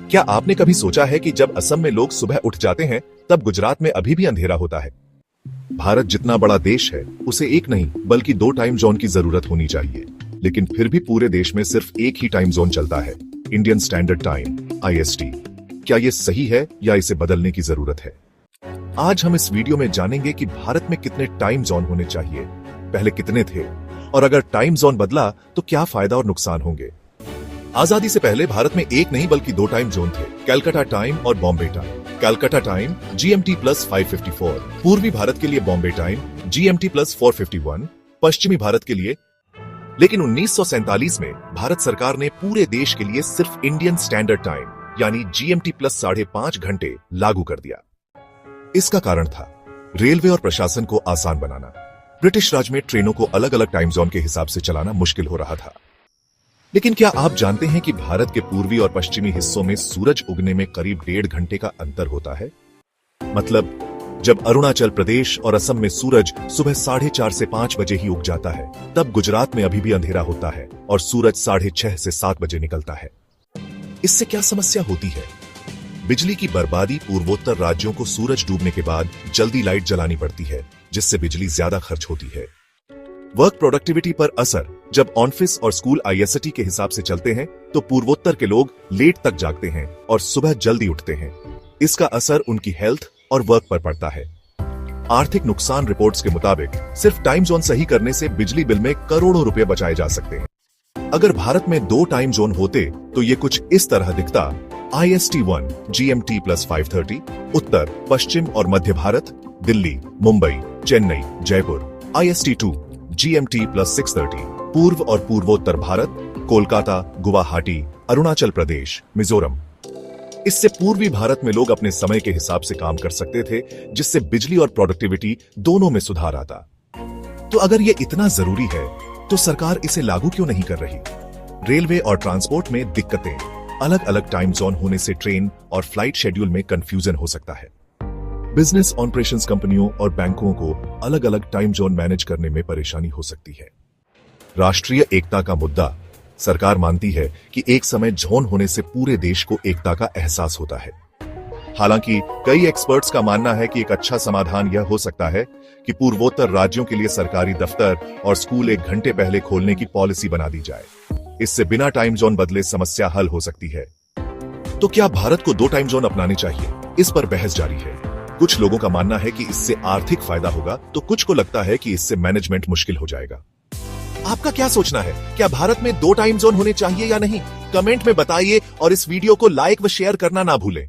क्या आपने कभी सोचा है कि जब असम में लोग सुबह उठ जाते हैं तब गुजरात में अभी भी अंधेरा होता है। भारत जितना बड़ा देश है उसे एक नहीं बल्कि दो टाइम जोन की जरूरत होनी चाहिए, लेकिन फिर भी पूरे देश में सिर्फ एक ही टाइम जोन चलता है, इंडियन स्टैंडर्ड टाइम IST। क्या ये सही है या इसे बदलने की जरूरत है? आज हम इस वीडियो में जानेंगे कि भारत में कितने टाइम जोन होने चाहिए, पहले कितने थे, और अगर टाइम जोन बदला तो क्या फायदा और नुकसान होंगे। आजादी से पहले भारत में एक नहीं बल्कि दो टाइम जोन थे, कलकत्ता टाइम और Bombay time. Calcutta time GMT+554, पूर्वी भारत के लिए बॉम्बे टाइम GMT+451, पश्चिमी भारत के लिए। लेकिन 1947 में भारत सरकार ने पूरे देश के लिए सिर्फ इंडियन स्टैंडर्ड टाइम यानी GMT+5.5 घंटे लागू कर दिया। इसका कारण था रेलवे और प्रशासन को आसान बनाना। ब्रिटिश राज में ट्रेनों को अलग अलग टाइम जोन के हिसाब से चलाना मुश्किल हो रहा था। लेकिन क्या आप जानते हैं कि भारत के पूर्वी और पश्चिमी हिस्सों में सूरज उगने में करीब 1.5 घंटे का अंतर होता है। मतलब जब अरुणाचल प्रदेश और असम में सूरज सुबह 4:30 से 5 बजे ही उग जाता है, तब गुजरात में अभी भी अंधेरा होता है और सूरज 6:30 से 7 बजे निकलता है। इससे क्या समस्या होती है? बिजली की बर्बादी। पूर्वोत्तर राज्यों को सूरज डूबने के बाद जल्दी लाइट जलानी पड़ती है, जिससे बिजली ज्यादा खर्च होती है। वर्क प्रोडक्टिविटी पर असर। जब ऑफिस और स्कूल IST के हिसाब से चलते हैं तो पूर्वोत्तर के लोग लेट तक जागते हैं और सुबह जल्दी उठते हैं। इसका असर उनकी हेल्थ और वर्क पर पड़ता है। आर्थिक नुकसान। रिपोर्ट्स के मुताबिक सिर्फ टाइम जोन सही करने से बिजली बिल में करोड़ों रुपए बचाए जा सकते हैं। अगर भारत में दो टाइम जोन होते तो ये कुछ इस तरह दिखता। IST1 GMT+530, उत्तर, पश्चिम और मध्य भारत, दिल्ली, मुंबई, चेन्नई, जयपुर। IST2 GMT+630, पूर्व और पूर्वोत्तर भारत, कोलकाता, गुवाहाटी, अरुणाचल प्रदेश, मिजोरम। इससे पूर्वी भारत में लोग अपने समय के हिसाब से काम कर सकते थे, जिससे बिजली और प्रोडक्टिविटी दोनों में सुधार आता। तो अगर यह इतना जरूरी है तो सरकार इसे लागू क्यों नहीं कर रही? रेलवे और ट्रांसपोर्ट में दिक्कतें। अलग अलग टाइम जोन होने से ट्रेन और फ्लाइट शेड्यूल में कंफ्यूजन हो सकता है। बिजनेस ऑपरेशंस कंपनियों और बैंकों को अलग अलग टाइम जोन मैनेज करने में परेशानी हो सकती है। राष्ट्रीय एकता का मुद्दा। सरकार मानती है कि एक समय जोन होने से पूरे देश को एकता का एहसास होता है। हालांकि कई एक्सपर्ट्स का मानना है कि एक अच्छा समाधान यह हो सकता है कि पूर्वोत्तर राज्यों के लिए सरकारी दफ्तर और स्कूल 1 घंटे पहले खोलने की पॉलिसी बना दी जाए। इससे बिना टाइम जोन बदले समस्या हल हो सकती है। तो क्या भारत को 2 टाइम जोन अपनाने चाहिए? इस पर बहस जारी है। कुछ लोगों का मानना है कि इससे आर्थिक फायदा होगा, तो कुछ को लगता है कि इससे मैनेजमेंट मुश्किल हो जाएगा। आपका क्या सोचना है? क्या भारत में 2 टाइम जोन होने चाहिए या नहीं? कमेंट में बताइए और इस वीडियो को लाइक व शेयर करना ना भूलें।